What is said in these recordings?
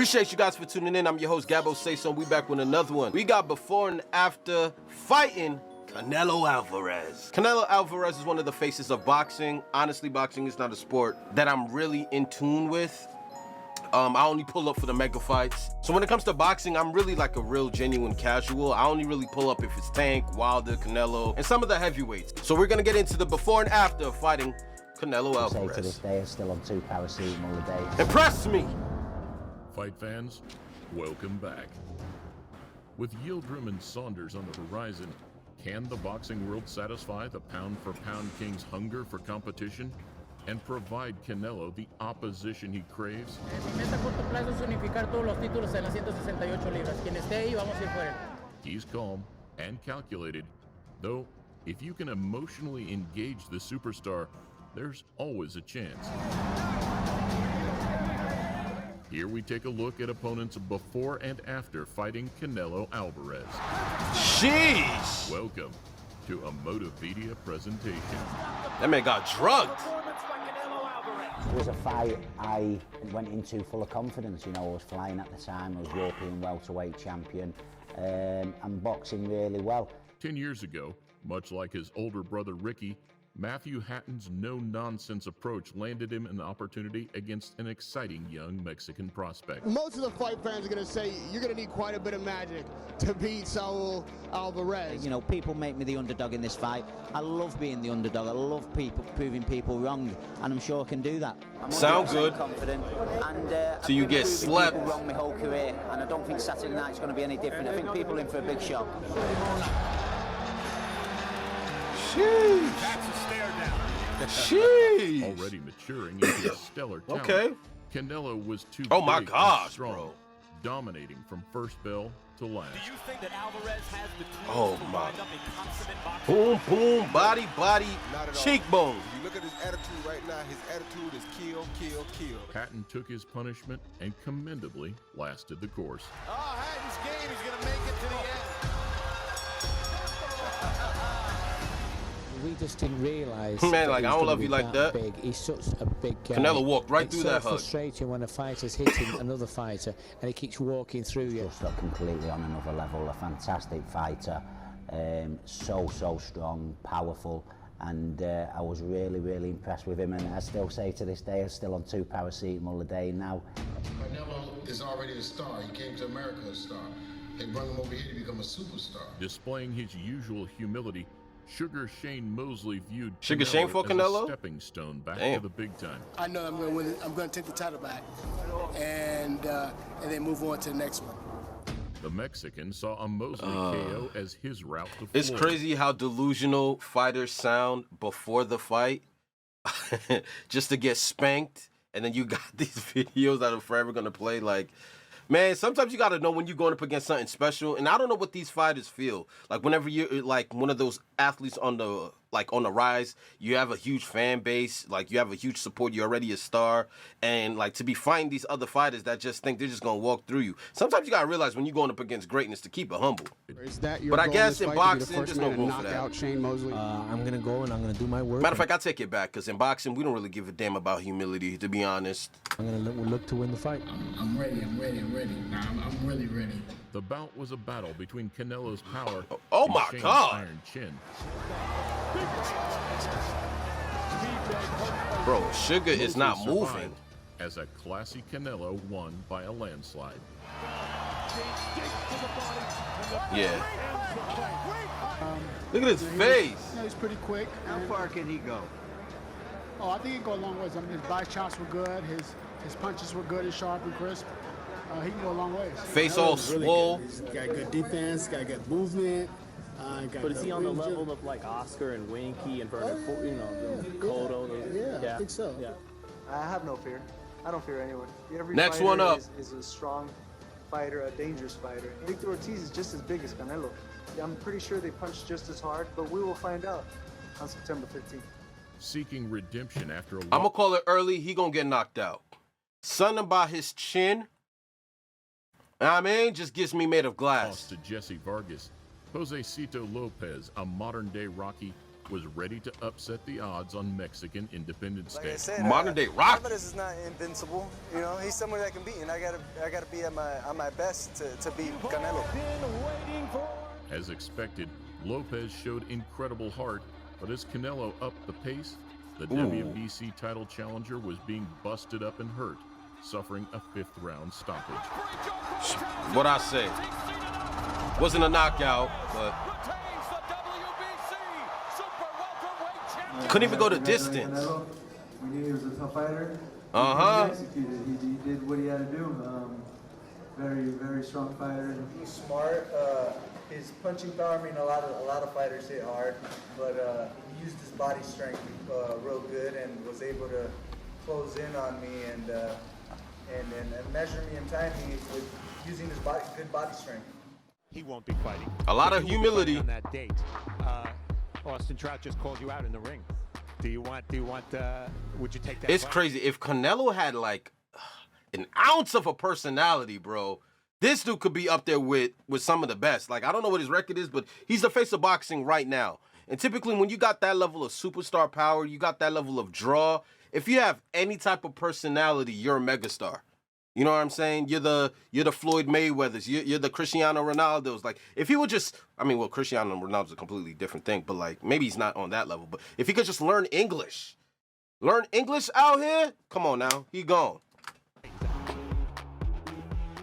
Appreciate you guys for tuning in. I'm your host, Gabo Say So. We back with another one. We got before and after fighting Canelo Alvarez. Canelo Alvarez is one of the faces of boxing. Honestly, boxing is not a sport that I'm really in tune with. I only pull up for the mega fights. So when it comes to boxing, I'm really like a real genuine casual. I only really pull up if it's Tank, Wilder, Canelo, and some of the heavyweights. So we're gonna get into the before and after of fighting Canelo Alvarez. To this day, is still on 2 paracetamol a day. Impress me! Fight fans, welcome back. With Yildirim and Saunders on the horizon, can the boxing world satisfy the pound-for-pound king's hunger for competition and provide Canelo the opposition he craves? He's calm and calculated, though if you can emotionally engage the superstar, there's always a chance. Here we take a look at opponents before and after fighting Canelo Alvarez. Jeez! Welcome to a Motivedia presentation. That man got drugged. It was a fight I went into full of confidence. You know, I was flying at the time. I was European welterweight champion and boxing really well. 10 years ago, much like his older brother Ricky, Matthew Hatton's no-nonsense approach landed him an opportunity against an exciting young Mexican prospect. Most of the fight fans are going to say you're going to need quite a bit of magic to beat Saul Alvarez. You know, people make me the underdog in this fight. I love being the underdog. I love proving people wrong, and I'm sure I can do that. I'm Sound good. Confident, and so you get slept. People wrong my whole career, and I don't think Saturday night's going to be any different. I think people are in for a big shock. Sheesh. That's a stare down. Sheesh. Already maturing into a stellar talent. Okay. Canelo was too oh my big gosh, and strong, bro. Dominating from first bell to last. Do you think that Alvarez has the Oh tools to my. wind up a consummate boxer? Boom, boom, body, cheekbone. If you look at his attitude right now, his attitude is kill, kill, kill. Hatton took his punishment and commendably lasted the course. Oh, Hatton's game is going to make it to the end. We just didn't realise. Man, like, I don't love you like that. Big. He's such a big guy. Canelo walked right through that hug. It's so frustrating when a fighter's hitting another fighter and he keeps walking through you. Just completely on another level. A fantastic fighter, so strong, powerful, and I was really impressed with him. And I still say to this day, I'm still on 2 paracetamol a day now. Canelo is already a star. He came to America a star. They brought him over here to become a superstar. Displaying his usual humility, Sugar Shane Mosley viewed Sugar Canelo Shane for as Canelo? a stepping stone back Damn. to the big time. I know I'm going to win it. I'm going to take the title back and then move on to the next one. The Mexican saw a Mosley KO as his route to It's Florida. crazy how delusional fighters sound before the fight just to get spanked, and then you got these videos that are forever gonna play. Like, man, sometimes you gotta know when you're going up against something special, and I don't know what these fighters feel like whenever you're like one of those athletes on the rise. You have a huge fan base, like you have a huge support. You're already a star, and like to be fighting these other fighters that just think they're just gonna walk through you. Sometimes you gotta realize when you're going up against greatness to keep it humble. Is that your But I goal guess in in this fight, to be boxing, the first there's no man to room for knock that. out Shane Mosley? I'm going to go and I'm going to do my work. Matter of fact, I take it back because in boxing we don't really give a damn about humility, to be honest. I'm going to look to win the fight. I'm ready. Nah, I'm really ready. The bout was a battle between Canelo's power Oh and my Shane's God. iron chin. Bro, Sugar is not Mosley moving. survived as a classy Canelo won by a landslide. Yeah. Look at his face. No, he's pretty quick. How far can he go? Oh, I think he can go a long ways. I mean, his body chops were good. His punches were good and sharp and crisp. He can go a long ways. Face all swole. He's got good defense, got good movement. But is he on the level of like Oscar and Winky and Bernard, Cotto? Yeah, I think so. Yeah. I have no fear. I don't fear anyone. Every Next fighter one up. is a strong fighter, a dangerous fighter. Victor Ortiz is just as big as Canelo. I'm pretty sure they punch just as hard, but we will find out on September 15th. Seeking redemption after a I'm gonna call it early. He gonna get knocked out. Something about his chin, I mean, just gets me made of loss glass. to Jesse Vargas. Josecito Lopez, a modern-day Rocky, was ready to upset the odds on Mexican Independence Day. Like I said, Modern day rock. Alvarez is not invincible. You know, he's someone that can beat, and I gotta be at my best to beat Canelo. As expected, Lopez showed incredible heart, but as Canelo upped the pace, the WBC title challenger was being busted up and hurt, suffering a 5th-round stoppage. What I say? Wasn't a knockout, but couldn't even go the distance. We knew he was a tough fighter. Uh-huh. He executed. He did what he had to do. Very strong fighter. He's smart. His punching power. I mean, a lot of fighters hit hard, but he used his body strength real good and was able to close in on me and measure me and time me with using his good body strength. He won't be fighting. A lot of humility. On that date, Austin Trout just called you out in the ring. Would you take that? It's fight? crazy. If Canelo had like an ounce of a personality, bro, this dude could be up there with some of the best. Like, I don't know what his record is, but he's the face of boxing right now. And typically when you got that level of superstar power, you got that level of draw, if you have any type of personality, you're a megastar. You know what I'm saying? You're the Floyd Mayweathers. You're the Cristiano Ronaldos. Like, if he would just, I mean, well, Cristiano Ronaldo's a completely different thing, but like, maybe he's not on that level. But if he could just learn English out here, come on now, he gone.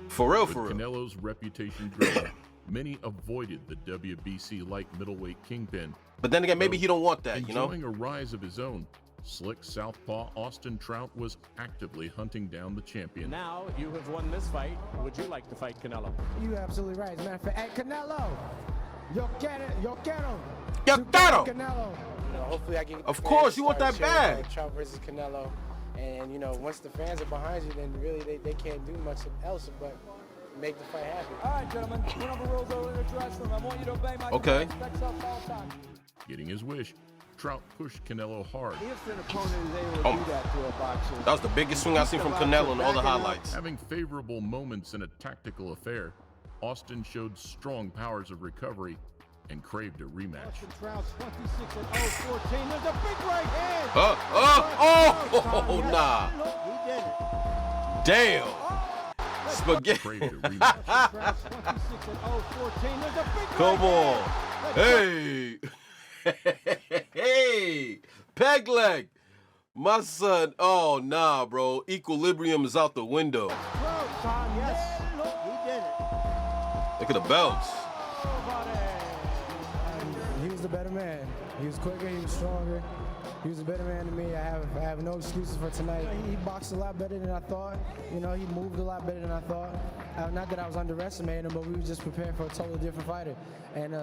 For real, for real. With Canelo's reputation growing, many avoided the WBC light middleweight kingpin. But then again, maybe he don't want that, you know? Enjoying a rise of his own, slick southpaw Austin Trout was actively hunting down the champion. Now you have won this fight. Would you like to fight Canelo? You're absolutely right. As a matter of fact, hey, Canelo, yo quiero. Canelo. Hopefully I can. Of course, you want that bag. Trout versus Canelo, and once the fans are behind you, then really they can't do much else but make the fight happen. All right, gentlemen, whenever rules over in the dressing room, I want you to obey my Okay. commands. All time. Getting his wish, Trout pushed Canelo hard. If an opponent is able to do that to a boxer, That was the biggest swing I've seen from Canelo in all the highlights. Having favorable moments in a tactical affair, Austin showed strong powers of recovery and craved a rematch. Austin Trout's 26-0-14. There's a big right hand. Nah. He did it. Damn. Spaghetti. Craved a rematch. Trout's 26-0-14. There's a big Come right on. hand. Hey. Hey. Peg leg. My son. Oh, nah, bro. Equilibrium is out the window. Yes. He did it. Look at the belts. He was the better man. He was quicker, he was stronger. He was a better man than me. I have no excuses for tonight. He boxed a lot better than I thought. You know, he moved a lot better than I thought. Not that I was underestimating him, but we were just preparing for a totally different fighter. And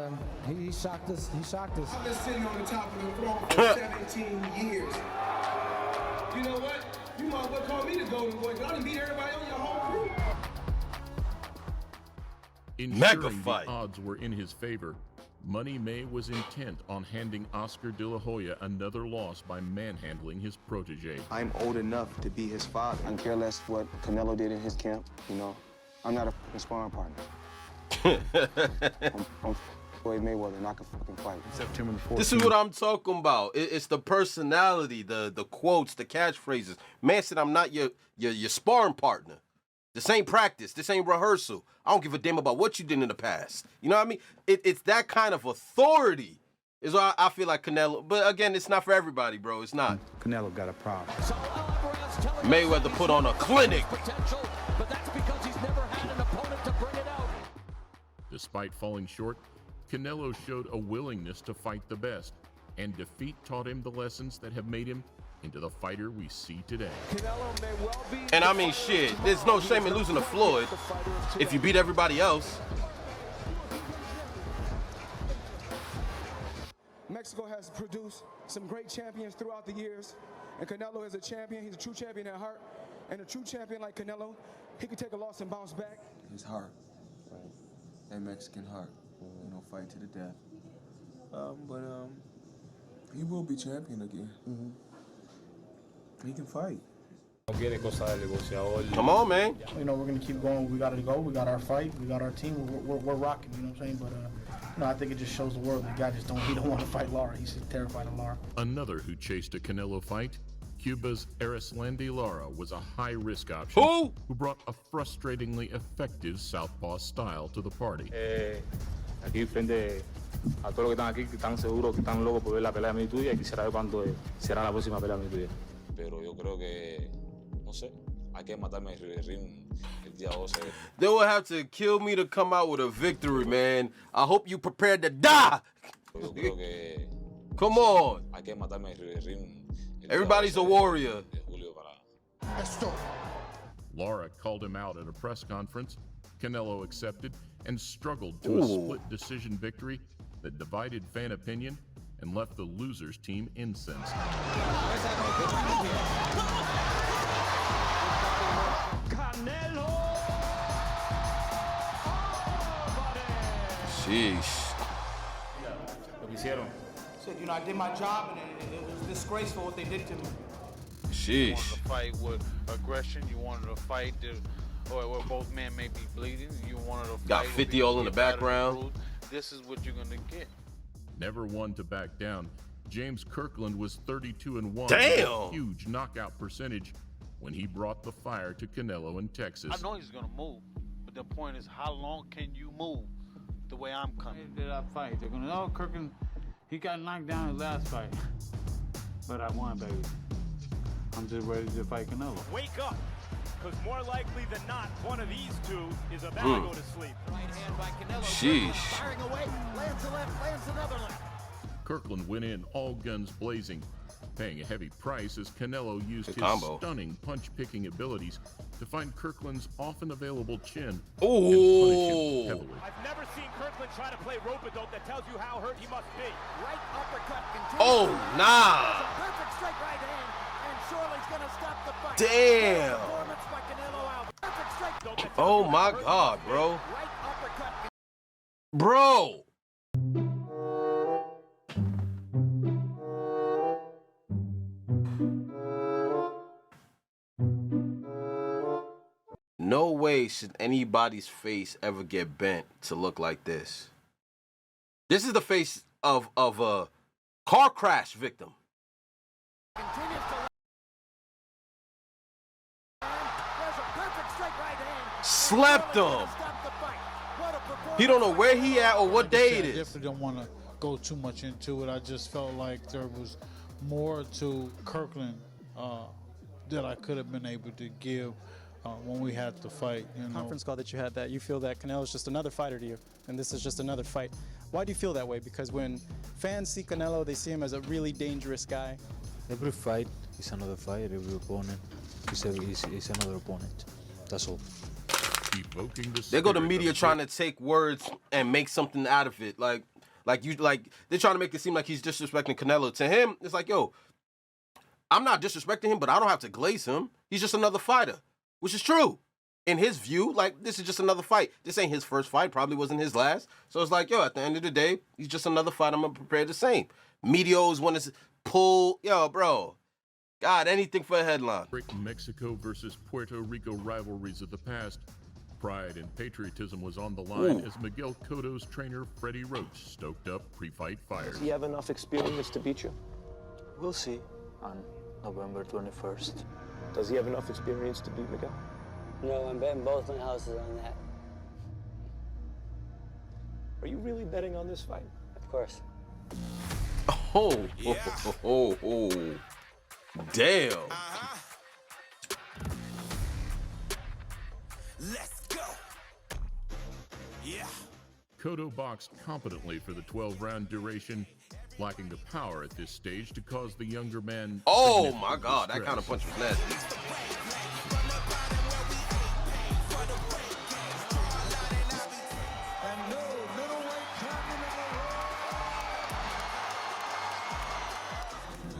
he shocked us. He shocked us. I've been sitting on the top of the throne for 17 years. You know what? You might as well call me the golden boy, because I done beat everybody on your whole crew. Ensuring the odds were in his favor, Money May was intent on handing Oscar De La Hoya another loss by manhandling his protege. I'm old enough to be his father. I care less what Canelo did in his camp, you know. I'm not a f***ing sparring partner. I'm Floyd Mayweather, and I can fucking fight. September the 14th. This is what I'm talking about. It's the personality, the quotes, the catchphrases. Man said, I'm not your sparring partner. This ain't practice. This ain't rehearsal. I don't give a damn about what you did in the past. You know what I mean? It's that kind of authority is why I feel like Canelo. But again, it's not for everybody, bro. It's not. Canelo got a problem. Mayweather put on a clinic. But that's because he's never had an opponent to bring it out. Despite falling short, Canelo showed a willingness to fight the best, and defeat taught him the lessons that have made him into the fighter we see today. And I mean, shit, there's no shame in losing to Floyd if you beat everybody else. Mexico has produced some great champions throughout the years, and Canelo is a champion. He's a true champion at heart, and a true champion like Canelo, he can take a loss and bounce back. His heart, right? That Mexican heart, you know, fight to the death. He will be champion again. He can fight. Come on, man. You know, we're going to keep going. We got to go. We got our fight. We got our team. We're rocking, you know what I'm saying? But No, I think it just shows the world the guy just don't want to fight Lara. He's just terrified of Lara. Another who chased a Canelo fight, Cuba's Erislandy Lara, was a high-risk option who brought a frustratingly effective southpaw style to the party. Aquí frente a todos los que están aquí, que están seguros, que están locos por ver la pelea mía y tuya, y quisiera ver cuándo será la próxima pelea mía y tuya. Pero yo creo que, no sé, hay que matarme en el ring el día 12. They will have to kill me to come out with a victory, man. I hope you prepared to die. Yo creo que, Come on. hay que matarme en el ring. Everybody's a warrior. Lara called him out at a press conference. Canelo accepted and struggled to a split decision victory that divided fan opinion and left the losers team incensed. Canelo. Sheesh. Lo que hicieron. Said, I did my job and it was disgraceful what they did to me. Sheesh. You wanted to fight with aggression. You wanted to fight where both men may be bleeding. You wanted to fight. Got 50 all in the background. This is what you're gonna get. Never one to back down, James Kirkland was 32-1 with Damn. a huge knockout percentage when he brought the fire to Canelo in Texas. I know he's gonna move, but the point is, how long can you move the way I'm coming? Did I fight? They're gonna, oh, Kirkland, he got knocked down his last fight, but I won, baby. I'm just ready to fight Canelo. Wake up, because more likely than not, one of these two is about to go to sleep. Right hand by Canelo. Sheesh. Firing away, lands a left, lands another left. Kirkland went in all guns blazing, paying a heavy price as Canelo used his combo. stunning punch-picking abilities to find Kirkland's often available chin and Ooh. punish him heavily. I've never seen Kirkland try to play rope-a-dope that tells you how hurt he must be. Right uppercut continues. Oh, nah. Perfect straight right hand, and Shorely's gonna stop the fight. Damn. Performance by Canelo out. Perfect straight dope that tells Oh you my how hurt God, he bro. must be. Right uppercut. Bro. No way should anybody's face ever get bent to look like this. This is the face of a car crash victim. Continues to there's a perfect straight right hand. Slept him. He don't know where he at or what day it I is. definitely don't want to go too much into it. I just felt like there was more to Kirkland that I could have been able to give when we had to fight. You know? Conference call that you had, that you feel that Canelo is just another fighter to you, and this is just another fight. Why do you feel that way? Because when fans see Canelo, they see him as a really dangerous guy. Every fight is another fight. Every opponent is another opponent. That's all. Evoking the They go to spirit media of trying to take words and make something out of it. Like they're trying to make it seem like he's disrespecting Canelo. To him, it's like, yo, I'm not disrespecting him, but I don't have to glaze him. He's just another fighter, which is true. In his view, like, this is just another fight. This ain't his first fight, probably wasn't his last. So it's like, yo, at the end of the day, he's just another fight. I'm gonna prepare the same. Medios want to pull, yo, bro. God, anything for a headline. Mexico versus Puerto Rico rivalries of the past. Pride and patriotism was on the line as Miguel Cotto's trainer Freddie Roach stoked up pre-fight fire. Does he have enough experience to beat you? We'll see on November 21st. Does he have enough experience to beat Miguel? No, I'm betting both my houses on that. Are you really betting on this fight? Of course. Oh, damn. Let's go. Yeah. Cotto boxed competently for the 12-round duration, lacking the power at this stage to cause the younger man. Oh my God, that kind of punch was nasty.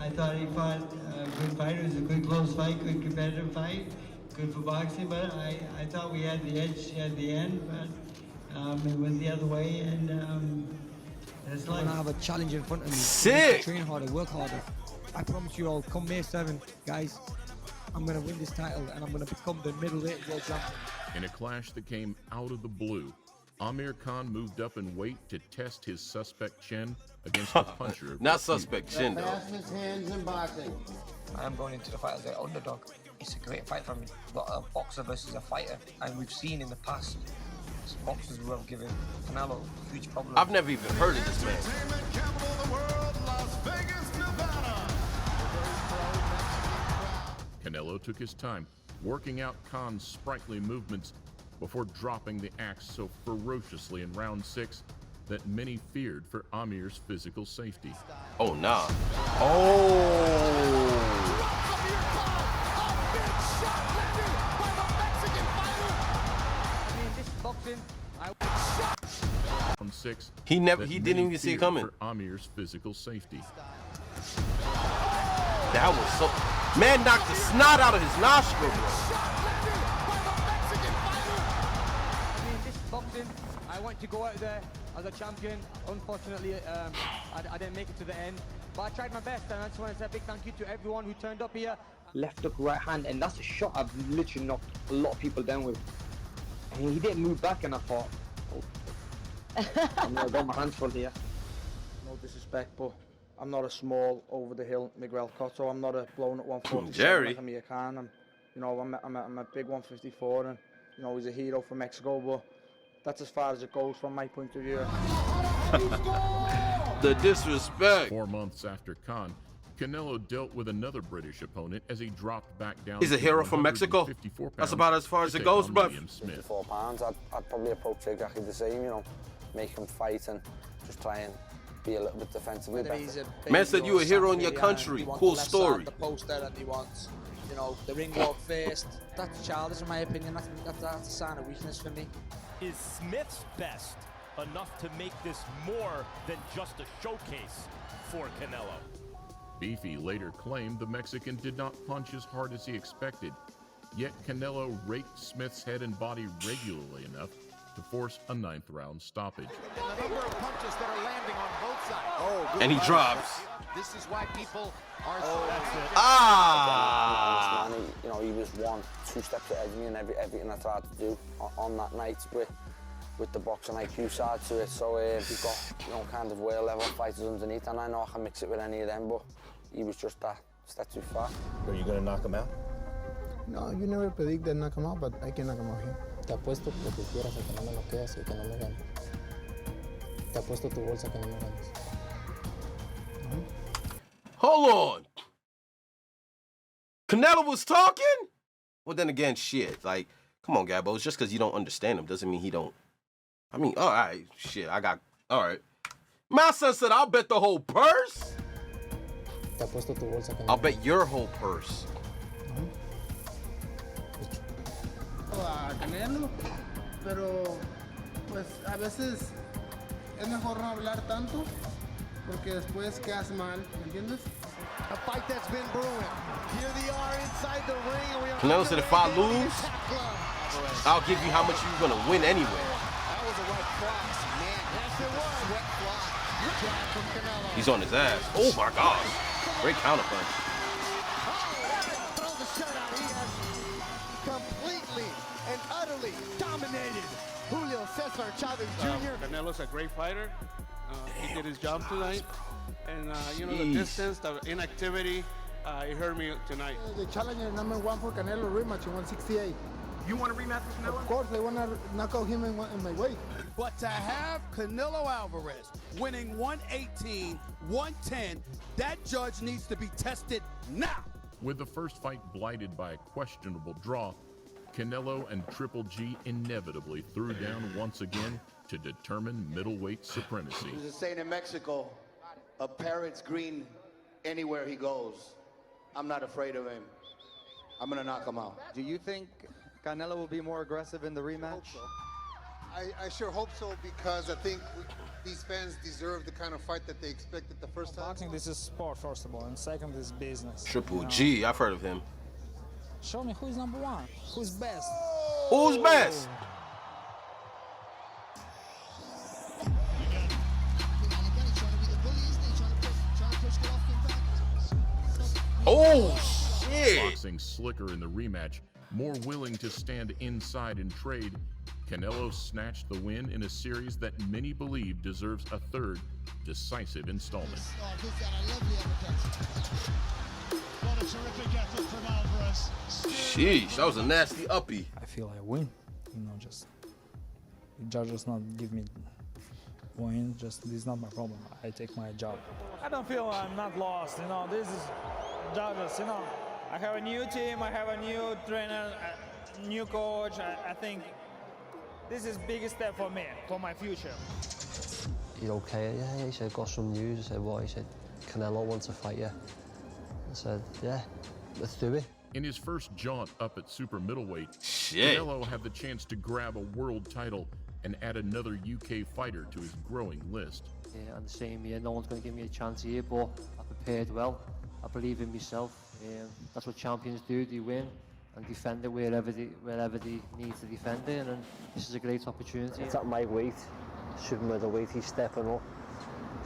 I thought he fought a good fight. It was a good close fight, good competitive fight, good for boxing. But I thought we had the edge at the end, but it went the other way, and it's like I have a challenge in front of me. Sick. Train harder, work harder. I promise you all, come May 7th, guys, I'm gonna win this title and I'm gonna become the middleweight world champion. In a clash that came out of the blue, Amir Khan moved up in weight to test his suspect chin against the puncher. of Not repute. suspect chin, though. Fastest hands in boxing. I am going into the fight as an underdog. It's a great fight for me. But a boxer versus a fighter. And we've seen in the past, boxers who have given Canelo huge problems. I've never even heard of this man. Canelo took his time, working out Khan's sprightly movements before dropping the axe so ferociously in round 6 that many feared for Amir's physical safety. Oh, nah. Oh! Round 6. He that didn't many even see it feared coming. For Amir's physical safety. That was so... Man knocked the snot out of his nostril, bro. I want to go out there as a champion. Unfortunately, I didn't make it to the end. But I tried my best, and I just want to say a big thank you to everyone who turned up here. Left hook, right hand, and that's a shot I've literally knocked a lot of people down with. And he didn't move back, and I thought, oh, I'm gonna go my hands full here. No disrespect, but I'm not a small, over-the-hill Miguel Cotto. I'm not a blown at 147 Jerry. like Amir Khan. I'm a big 154, and he's a hero for Mexico. But that's as far as it goes from my point of view. The disrespect. 4 months after Khan, Canelo dealt with another British opponent as he dropped back down. He's a to hero from Mexico. 154 That's pounds about as far as to it take goes, on bruv. William Smith. 54 pounds, I'd probably approach it exactly the same, make him fight and just try and be a little bit defensively better. Man said you a hero in your country. Cool story. The poster and he wants, the ring walk first. That's childish in my opinion. That's a sign of weakness for me. Is Smith's best enough to make this more than just a showcase for Canelo? Beefy later claimed the Mexican did not punch as hard as he expected, yet Canelo raked Smith's head and body regularly enough to force a 9th round stoppage. The number of punches that are landing on both sides. Oh, and he drops. This is why people are Ah! He was 1-2 steps ahead of me in everything I tried to do on that night with the boxing IQ side to it. So we've got kind of world level fighters underneath, and I know I can mix it with any of them, but he was just that step too far. Are you going to knock him out? No, you never predict that knock him out, but I can knock him out here. Te apuesto lo que quieras a que no me noqueas y que no me ganes. Te apuesto tu bolsa que no me ganes. Hold on. Canelo was talking? Well, then again, shit. Like, come on, Gabbo. It's just because you don't understand him doesn't mean he don't. I mean, all right, shit. All right. My son said, I'll bet the whole purse. Te apuesto tu bolsa que no I'll bet your whole purse. A Canelo, pero pues a veces es mejor no hablar tanto porque después quedas mal, ¿me entiendes? A fight that's been brewing. Here they are inside the ring, and we are. Canelo said, if I lose, I'll give you how much you're gonna win anyway. That was a right cross, man. Yes, it was. Sweat fly. Jab from Canelo. He's on his ass. Oh my gosh. Great counterpunch. Throw the shirt out. He has completely and utterly dominated Julio Cesar Chavez Jr. Canelo's a great fighter. He did his job tonight. And, the distance, the inactivity, it hurt me tonight. The challenger number 1 for Canelo rematch in 168. You want to rematch with Canelo? Of course, I want to knock out him in my weight. But to have Canelo Alvarez winning 118, 110, that judge needs to be tested now. With the first fight blighted by a questionable draw, Canelo and Triple G inevitably threw down once again to determine middleweight supremacy. There's a saying in Mexico, a parrot's green anywhere he goes. I'm not afraid of him. I'm gonna knock him out. Do you think Canelo will be more aggressive in the rematch? I sure hope so, because I think these fans deserve the kind of fight that they expected the first time. Boxing, this is sport, first of all, and second, this is business. Triple G, I've heard of him. Show me who's number 1, who's best. Who's best? Oh, shit. Boxing slicker in the rematch, more willing to stand inside and trade, Canelo snatched the win in a series that many believe deserves a third, decisive installment. What a terrific effort from Alvarez. Sheesh, that was a nasty uppie. I feel I win, just the judges not give me win, this is not my problem. I take my job. I don't feel I'm not lost, this is judges, I have a new team, I have a new trainer, a new coach. I think this is biggest step for me, for my future. You're okay? Yeah, he said, got some news. I said, what? He said, Canelo wants to fight you. I said, yeah, let's do it. In his first jaunt up at super middleweight, Canelo had the chance to grab a world title and add another UK fighter to his growing list. Yeah, and the same year, no one's going to give me a chance here, but I prepared well. I believe in myself. That's what champions do. They win and defend it wherever they need to defend it, and this is a great opportunity. It's at my weight, super middleweight, he's stepping up.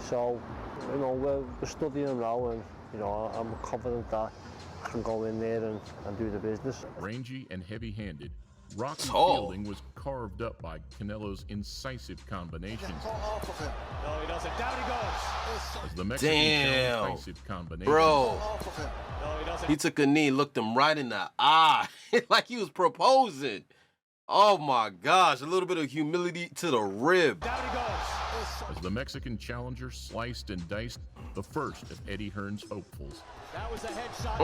So, we're studying him now, and I'm confident that I can go in there and do the business. Rangy and heavy-handed, Rocky fielding was carved up by Canelo's incisive combinations. No, he doesn't. Down he goes. As the Mexican incisive combination. Bro. No, he doesn't. He took a knee, looked him right in the eye, like he was proposing. Oh my gosh, a little bit of humility to the rib. Down he goes. As the Mexican challenger sliced and diced the first of Eddie Hearn's hopefuls. That was a headshot.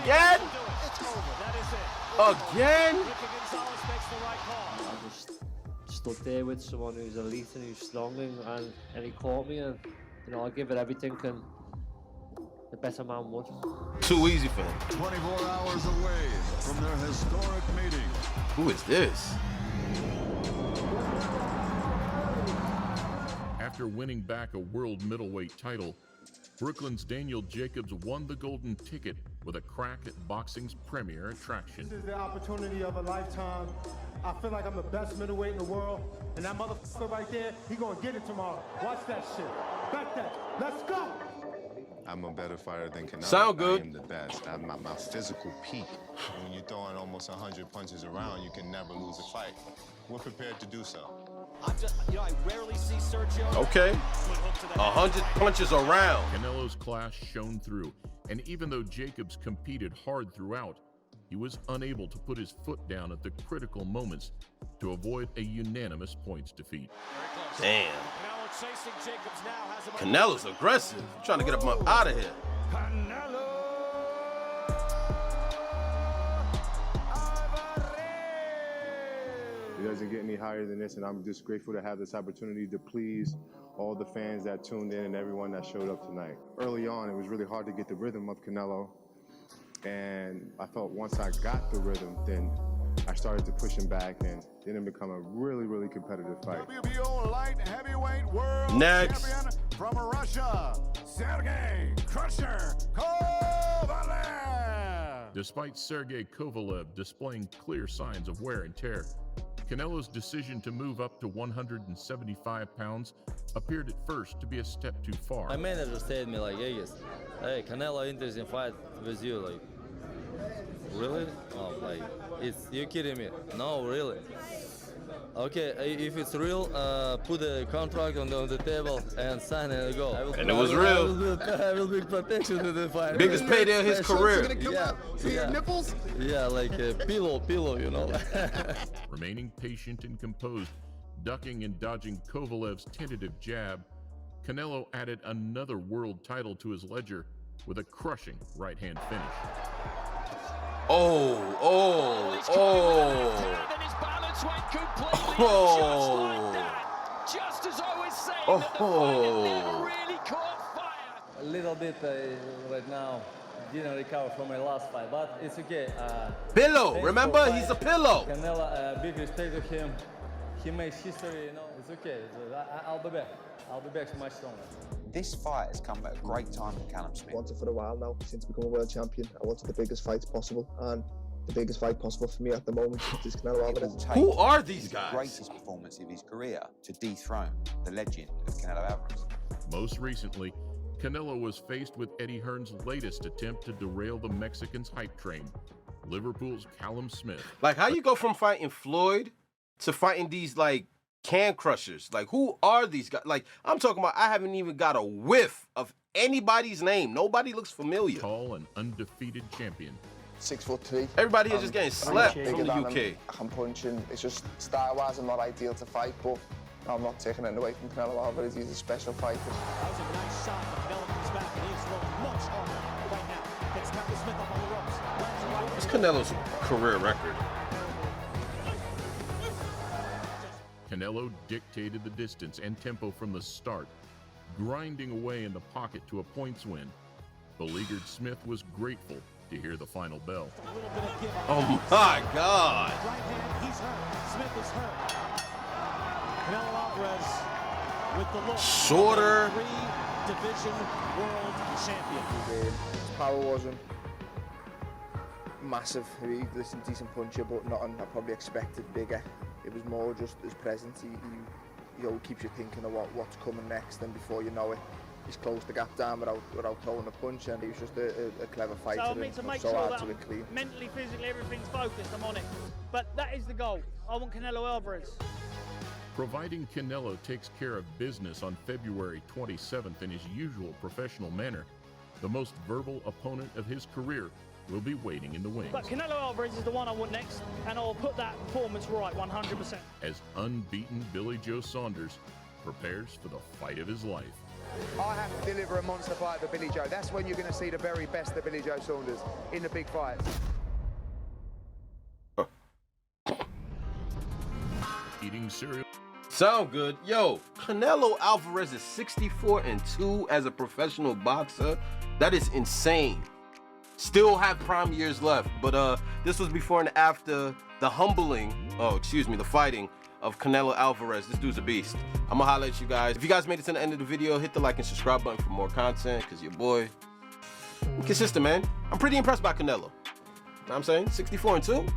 Again? It's over. That is it. Again? Ricky Gonzalez makes the right call. I just stood there with someone who's elite and who's strong, and he caught me, and I give it everything, and the better man would. Too easy for him. 24 hours away from their historic meeting. Who is this? After winning back a world middleweight title, Brooklyn's Daniel Jacobs won the golden ticket with a crack at boxing's premier attraction. This is the opportunity of a lifetime. I feel like I'm the best middleweight in the world, and that motherfucker right there, he gonna get it tomorrow. Watch that shit. Bet that. Let's go. I'm a better fighter than Canelo. Sound good. I am the best. I'm my physical peak. When you're throwing almost 100 punches around, you can never lose a fight. We're prepared to do so. I rarely see Sergio. Okay. 100 punches around. Canelo's class shone through, and even though Jacobs competed hard throughout, he was unable to put his foot down at the critical moments to avoid a unanimous points defeat. Damn. Canelo's aggressive. Trying to get him out of here. It doesn't get any higher than this, and I'm just grateful to have this opportunity to please all the fans that tuned in and everyone that showed up tonight. Early on, it was really hard to get the rhythm of Canelo, and I felt once I got the rhythm, then I started to push him back, and then it became a really, really competitive fight. WBO light heavyweight world champion from Russia, Sergey Crusher Kovalev. Despite Sergey Kovalev displaying clear signs of wear and tear, Canelo's decision to move up to 175 pounds appeared at first to be a step too far. My manager said to me hey, Canelo interested in fight with you, really? Oh, you kidding me? No, really. Okay, if it's real, put a contract on the table and sign and go. And it was real. I will be protection to the fight. Biggest payday of his career. Gonna come out, see your nipples? Yeah, like a pillow, Remaining patient and composed, ducking and dodging Kovalev's tentative jab, Canelo added another world title to his ledger with a crushing right-hand finish. Just as I was saying, that the fight never really caught fire. A little bit right now. Didn't recover from my last fight, but it's okay. Pillow, remember? He's a pillow. Canelo, big respect to him. He makes history, it's okay. I'll be back. I'll be back much stronger. This fight has come at a great time for Callum Smith. I wanted for a while now, since becoming a world champion. I wanted the biggest fights possible, and the biggest fight possible for me at the moment is Canelo Alvarez. Who are these guys? The greatest performance of his career to dethrone the legend of Canelo Alvarez. Most recently, Canelo was faced with Eddie Hearn's latest attempt to derail the Mexican's hype train, Liverpool's Callum Smith. Like, how you go from fighting Floyd to fighting these like can crushers? Like, who are these guys? Like, I'm talking about, I haven't even got a whiff of anybody's name. Nobody looks familiar. Tall and undefeated champion. 6'3". Everybody is just getting slapped from the UK. I can punch, and it's just style-wise I'm not ideal to fight, but I'm not taking it away from Canelo Alvarez. He's a special fighter. That was a nice shot. Canelo comes back and he's rolling much harder right now. Gets Pepper Smith up on the ropes. What's Canelo's career record? Canelo dictated the distance and tempo from the start, grinding away in the pocket to a points win. Beleaguered Smith was grateful to hear the final bell. Oh my God! Right hand, he's hurt. Smith is hurt. Canelo Alvarez with the look. Shorter. Three-division world champion. His power wasn't massive. He was a decent puncher, but nothing I probably expected bigger. It was more just his presence. He always keeps you thinking of what's coming next, and before you know it, he's closed the gap down without throwing a punch, and he was just a clever fighter. So I mean, to make so sure hard that to I'm win clean. mentally, physically, everything's focused, I'm on it. But that is the goal. I want Canelo Alvarez. Providing Canelo takes care of business on February 27th in his usual professional manner, the most verbal opponent of his career will be waiting in the wings. But Canelo Alvarez is the one I want next, and I'll put that performance right 100%. As unbeaten Billy Joe Saunders prepares for the fight of his life. I have to deliver a monster fight for Billy Joe. That's when you're going to see the very best of Billy Joe Saunders in the big fights. Eating cereal. Sound good. Yo, Canelo Alvarez is 64-2 as a professional boxer. That is insane. Still have prime years left, but this was before and after the the fighting of Canelo Alvarez. This dude's a beast. I'm gonna holler at you guys. If you guys made it to the end of the video, hit the like and subscribe button for more content, because your boy, I'm consistent, man. I'm pretty impressed by Canelo. You know what I'm saying? 64-2.